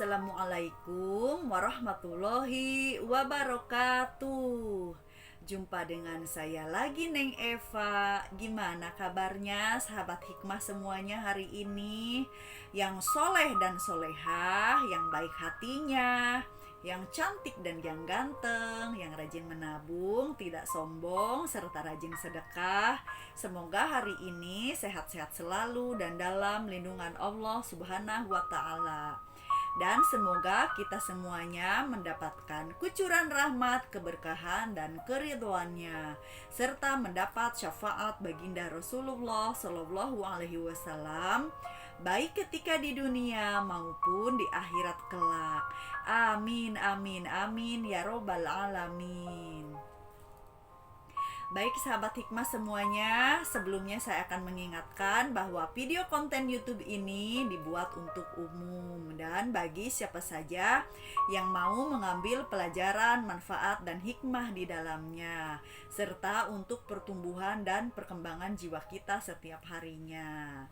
Assalamualaikum warahmatullahi wabarakatuh. Jumpa dengan saya lagi, Neng Eva. Gimana kabarnya sahabat hikmah semuanya hari ini? Yang soleh dan solehah, yang baik hatinya, yang cantik dan yang ganteng, yang rajin menabung, tidak sombong, serta rajin sedekah. Semoga hari ini sehat-sehat selalu dan dalam lindungan Allah Subhanahu wa Ta'ala. Dan semoga kita semuanya mendapatkan kucuran rahmat, keberkahan, dan keridhoannya, serta mendapat syafaat baginda Rasulullah Shallallahu Alaihi Wasallam, baik ketika di dunia maupun di akhirat kelak. Amin, amin, amin, ya robbal alamin. Baik sahabat hikmah semuanya, sebelumnya saya akan mengingatkan bahwa video konten YouTube ini dibuat untuk umum dan bagi siapa saja yang mau mengambil pelajaran, manfaat, dan hikmah di dalamnya, serta untuk pertumbuhan dan perkembangan jiwa kita setiap harinya.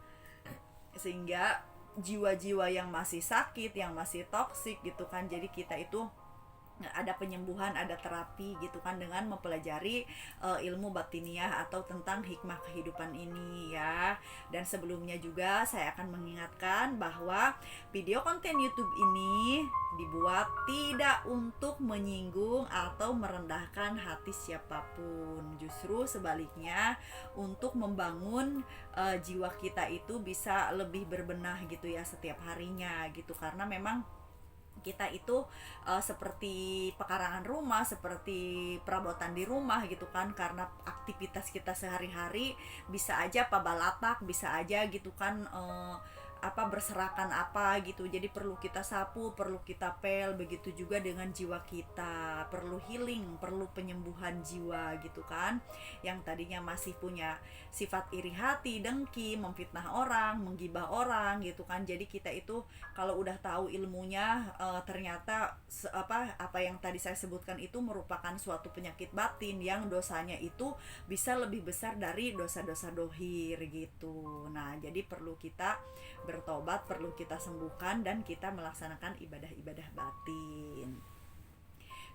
Sehingga jiwa-jiwa yang masih sakit, yang masih toksik gitu kan, jadi kita itu ada penyembuhan, ada terapi gitu kan dengan mempelajari ilmu batiniah atau tentang hikmah kehidupan ini ya. Dan sebelumnya juga saya akan mengingatkan bahwa video konten YouTube ini dibuat tidak untuk menyinggung atau merendahkan hati siapapun. Justru sebaliknya untuk membangun jiwa kita itu bisa lebih berbenah gitu ya setiap harinya gitu, karena memang kita itu seperti pekarangan rumah, seperti perabotan di rumah gitu kan, karena aktivitas kita sehari-hari bisa aja pabalatak, bisa aja gitu kan berserakan gitu. Jadi perlu kita sapu, perlu kita pel. Begitu juga dengan jiwa kita, perlu healing, perlu penyembuhan jiwa gitu kan. Yang tadinya masih punya sifat iri hati, dengki, memfitnah orang, menggibah orang gitu kan. Jadi kita itu kalau udah tahu ilmunya, ternyata apa yang tadi saya sebutkan itu merupakan suatu penyakit batin yang dosanya itu bisa lebih besar dari dosa-dosa dohir gitu. Nah, jadi perlu kita bertobat, perlu kita sembuhkan, dan kita melaksanakan ibadah-ibadah batin.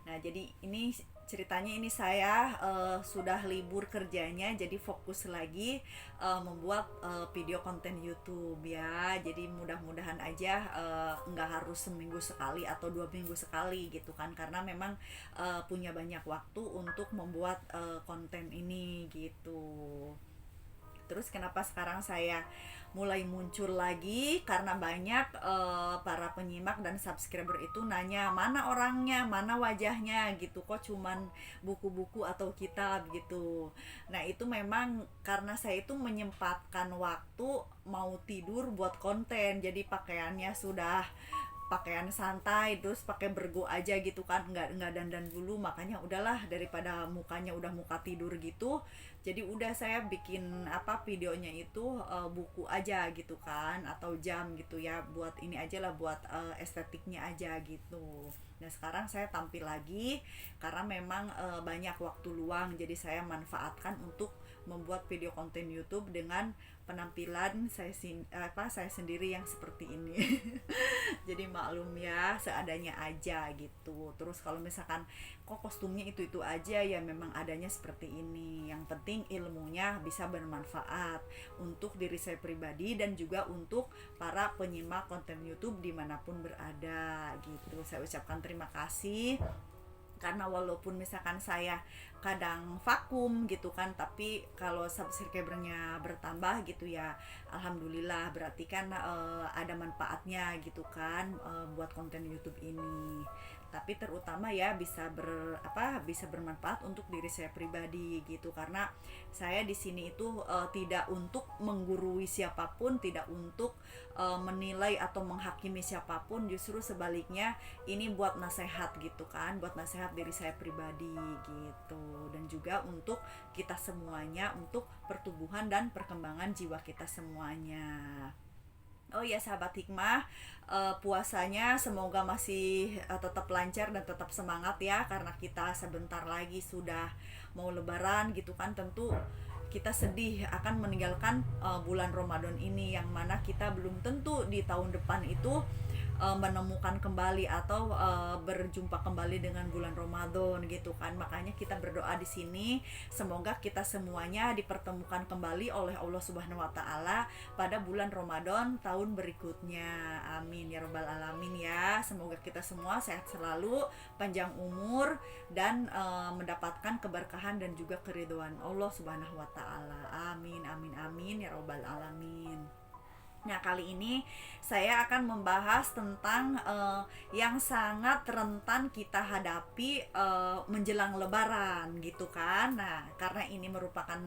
Nah, jadi ini ceritanya, ini saya sudah libur kerjanya, jadi fokus lagi membuat video konten YouTube ya. Jadi mudah-mudahan aja nggak harus seminggu sekali atau 2 minggu sekali gitu kan, karena memang punya banyak waktu untuk membuat konten ini gitu. Terus kenapa sekarang saya mulai muncul lagi, karena banyak para penyimak dan subscriber itu nanya mana orangnya, mana wajahnya gitu, kok cuman buku-buku atau kitab gitu. Nah itu memang karena saya itu menyempatkan waktu mau tidur buat konten, jadi pakaiannya sudah pakaian santai, terus pakai bergo aja gitu kan, nggak dandan dulu. Makanya udahlah, daripada mukanya udah muka tidur gitu, jadi udah saya bikin videonya itu buku aja gitu kan, atau jam gitu ya, buat ini aja lah, buat estetiknya aja gitu. Nah sekarang saya tampil lagi karena memang banyak waktu luang, jadi saya manfaatkan untuk membuat video konten YouTube dengan penampilan saya sendiri yang seperti ini. Jadi maklum ya, seadanya aja gitu. Terus kalau misalkan kok kostumnya itu aja, ya memang adanya seperti ini. Yang penting ilmunya bisa bermanfaat untuk diri saya pribadi dan juga untuk para penyimak konten YouTube dimanapun berada gitu. Saya ucapkan terima kasih, karena walaupun misalkan saya kadang vakum gitu kan, tapi kalau subscribernya bertambah gitu ya alhamdulillah, berarti kan ada manfaatnya gitu kan buat konten YouTube ini. Tapi terutama ya bisa bermanfaat untuk diri saya pribadi gitu, karena saya di sini itu tidak untuk menggurui siapapun, tidak untuk menilai atau menghakimi siapapun, justru sebaliknya ini buat nasehat gitu kan, buat nasehat diri saya pribadi gitu, dan juga untuk kita semuanya, untuk pertumbuhan dan perkembangan jiwa kita semuanya. Oh ya sahabat hikmah, puasanya semoga masih tetap lancar dan tetap semangat ya, karena kita sebentar lagi sudah mau lebaran gitu kan. Tentu kita sedih akan meninggalkan bulan Ramadan ini, yang mana kita belum tentu di tahun depan itu menemukan kembali atau berjumpa kembali dengan bulan Ramadan gitu kan. Makanya kita berdoa di sini semoga kita semuanya dipertemukan kembali oleh Allah Subhanahu wa taala pada bulan Ramadan tahun berikutnya. Amin ya rabbal alamin ya. Semoga kita semua sehat selalu, panjang umur dan mendapatkan keberkahan dan juga keridhaan Allah Subhanahu wa taala. Amin amin amin ya rabbal alamin. Nah, kali ini saya akan membahas tentang yang sangat rentan kita hadapi menjelang Lebaran, gitu kan. Nah, karena ini merupakan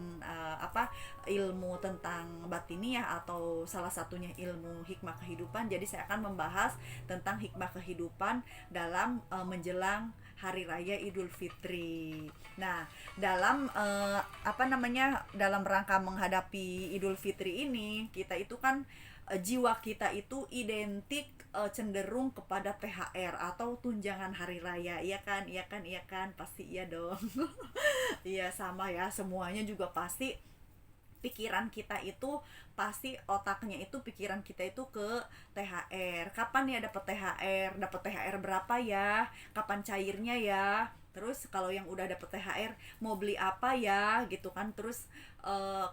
ilmu tentang batiniah atau salah satunya ilmu hikmah kehidupan, jadi saya akan membahas tentang hikmah kehidupan dalam menjelang Hari Raya Idul Fitri. Nah, dalam dalam rangka menghadapi Idul Fitri ini, kita itu kan jiwa kita itu identik cenderung kepada THR atau tunjangan hari raya. Iya kan? Iya kan? Iya kan? Pasti iya dong. Iya sama ya, semuanya juga pasti pikiran kita itu pasti otaknya itu pikiran kita itu ke THR. Kapan ya dapat THR? Dapat THR berapa ya? Kapan cairnya ya? Terus kalau yang udah dapet THR mau beli apa ya gitu kan. Terus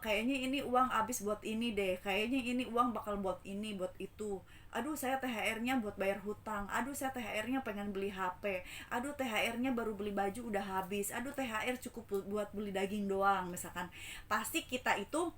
kayaknya ini uang habis buat ini deh, kayaknya ini uang bakal buat ini buat itu. Aduh saya THR-nya buat bayar hutang, aduh saya THR-nya pengen beli HP, aduh THR-nya baru beli baju udah habis, aduh THR cukup buat beli daging doang misalkan. Pasti kita itu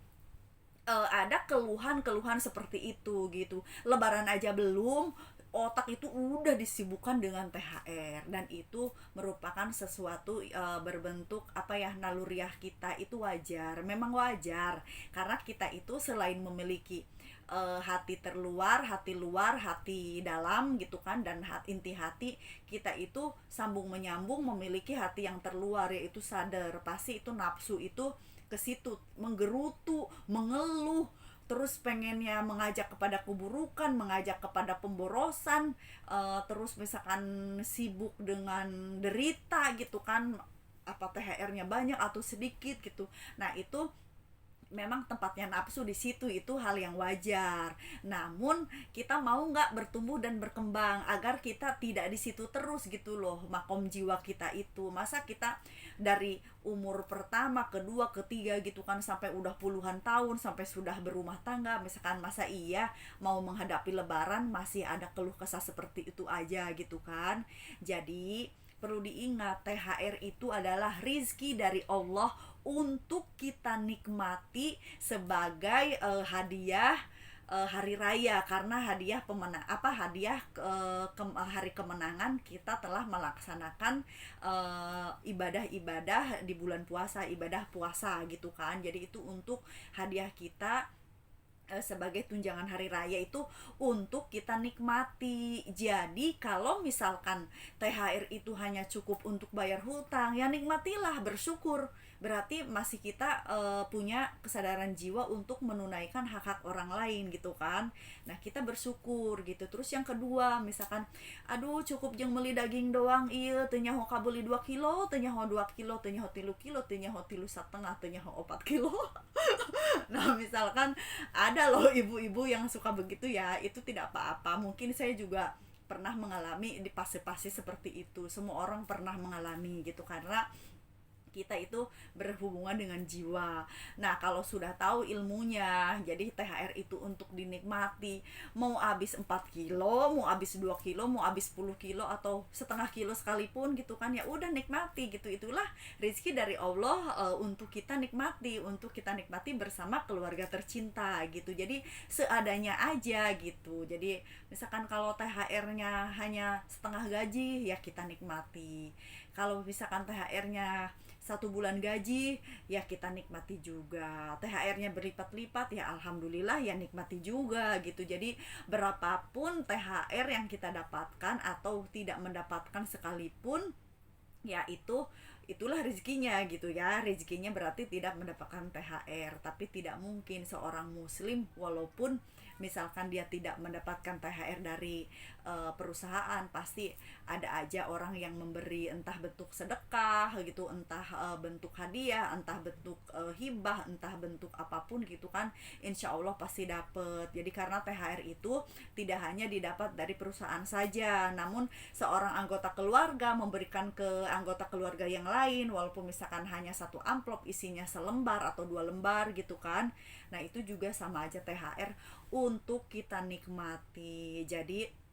ada keluhan-keluhan seperti itu gitu. Lebaran aja belum, otak itu udah disibukkan dengan THR, dan itu merupakan sesuatu berbentuk naluriah kita. Itu wajar, memang wajar, karena kita itu selain memiliki hati terluar, hati luar, hati dalam gitu kan, dan inti hati kita itu sambung menyambung memiliki hati yang terluar, yaitu sadar. Pasti itu nafsu itu ke situ menggerutu, mengeluh, terus pengennya mengajak kepada keburukan, mengajak kepada pemborosan, terus misalkan sibuk dengan derita gitu kan, apa THR-nya banyak atau sedikit gitu. Nah, itu memang tempatnya nafsu di situ, itu hal yang wajar. Namun kita mau nggak bertumbuh dan berkembang agar kita tidak di situ terus gitu loh, makom jiwa kita itu. Masa kita dari umur pertama, kedua, ketiga gitu kan sampai udah puluhan tahun, sampai sudah berumah tangga misalkan, masa iya mau menghadapi Lebaran masih ada keluh kesah seperti itu aja gitu kan. Jadi perlu diingat, THR itu adalah rizki dari Allah untuk kita nikmati sebagai hadiah hari raya, karena hadiah hari kemenangan kita telah melaksanakan ibadah-ibadah di bulan puasa, ibadah puasa gitu kan. Jadi itu untuk hadiah kita sebagai tunjangan hari raya itu untuk kita nikmati. Jadi kalau misalkan THR itu hanya cukup untuk bayar hutang, ya nikmatilah, bersyukur. Berarti masih kita punya kesadaran jiwa untuk menunaikan hak-hak orang lain gitu kan. Nah, kita bersyukur gitu. Terus yang kedua, misalkan aduh cukup jeung meuli daging doang ieu, teu nyaho kabeli 2 kilo, teu nyaho 2 kilo, teu nyaho 3 kilo, teu nyaho 3,5, teu nyaho 4 kilo. Nah, misalkan ada loh ibu-ibu yang suka begitu ya, itu tidak apa-apa. Mungkin saya juga pernah mengalami di fase-fase seperti itu. Semua orang pernah mengalami gitu, karena kita itu berhubungan dengan jiwa. Nah, kalau sudah tahu ilmunya, jadi THR itu untuk dinikmati. Mau habis 4 kilo, mau habis 2 kilo, mau habis 10 kilo atau setengah kilo sekalipun gitu kan, ya udah nikmati gitu. Itulah rezeki dari Allah untuk kita nikmati bersama keluarga tercinta gitu. Jadi seadanya aja gitu. Jadi misalkan kalau THR-nya hanya setengah gaji, ya kita nikmati. Kalau misalkan THR-nya 1 bulan gaji, ya kita nikmati juga. THR-nya berlipat-lipat, ya alhamdulillah, ya nikmati juga gitu. Jadi berapapun THR yang kita dapatkan atau tidak mendapatkan sekalipun, ya itulah rezekinya gitu ya. Rezekinya berarti tidak mendapatkan THR, tapi tidak mungkin seorang muslim walaupun misalkan dia tidak mendapatkan THR dari perusahaan, pasti ada aja orang yang memberi, entah bentuk sedekah gitu, entah bentuk hadiah, entah bentuk hibah, entah bentuk apapun gitu kan, insya Allah pasti dapet. Jadi karena THR itu tidak hanya didapat dari perusahaan saja, namun seorang anggota keluarga memberikan ke anggota keluarga yang lain, walaupun misalkan hanya satu amplop isinya selembar atau 2 lembar gitu kan, nah itu juga sama aja THR untuk kita nikmati. Jadi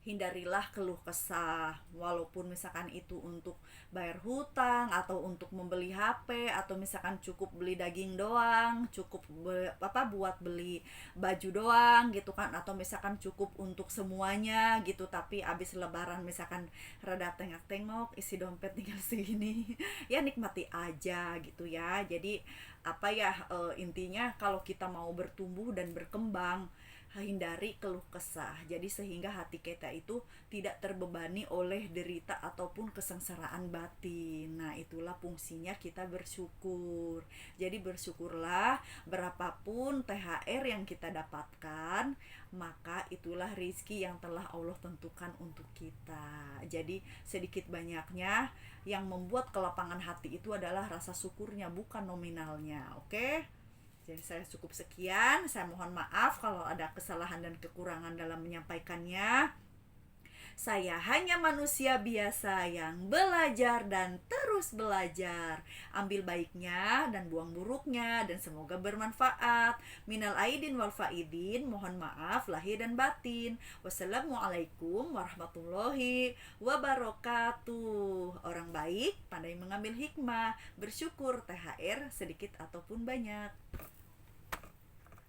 hindarilah keluh kesah, walaupun misalkan itu untuk bayar hutang atau untuk membeli HP, atau misalkan cukup beli daging doang, cukup buat beli baju doang gitu kan, atau misalkan cukup untuk semuanya gitu, tapi abis lebaran misalkan rada tengok-tengok isi dompet tinggal segini ya nikmati aja gitu ya. Jadi apa ya, intinya kalau kita mau bertumbuh dan berkembang, hindari keluh kesah, jadi sehingga hati kita itu tidak terbebani oleh derita ataupun kesengsaraan batin. Nah itulah fungsinya kita bersyukur. Jadi bersyukurlah, berapapun THR yang kita dapatkan, maka itulah rizki yang telah Allah tentukan untuk kita. Jadi sedikit banyaknya yang membuat kelapangan hati itu adalah rasa syukurnya, bukan nominalnya. Oke? Jadi saya cukup sekian, saya mohon maaf kalau ada kesalahan dan kekurangan dalam menyampaikannya. Saya hanya manusia biasa yang belajar dan terus belajar. Ambil baiknya dan buang buruknya, dan semoga bermanfaat. Minal aidin wal faidin, mohon maaf lahir dan batin. Wassalamualaikum warahmatullahi wabarakatuh. Orang baik pandai mengambil hikmah, bersyukur THR sedikit ataupun banyak.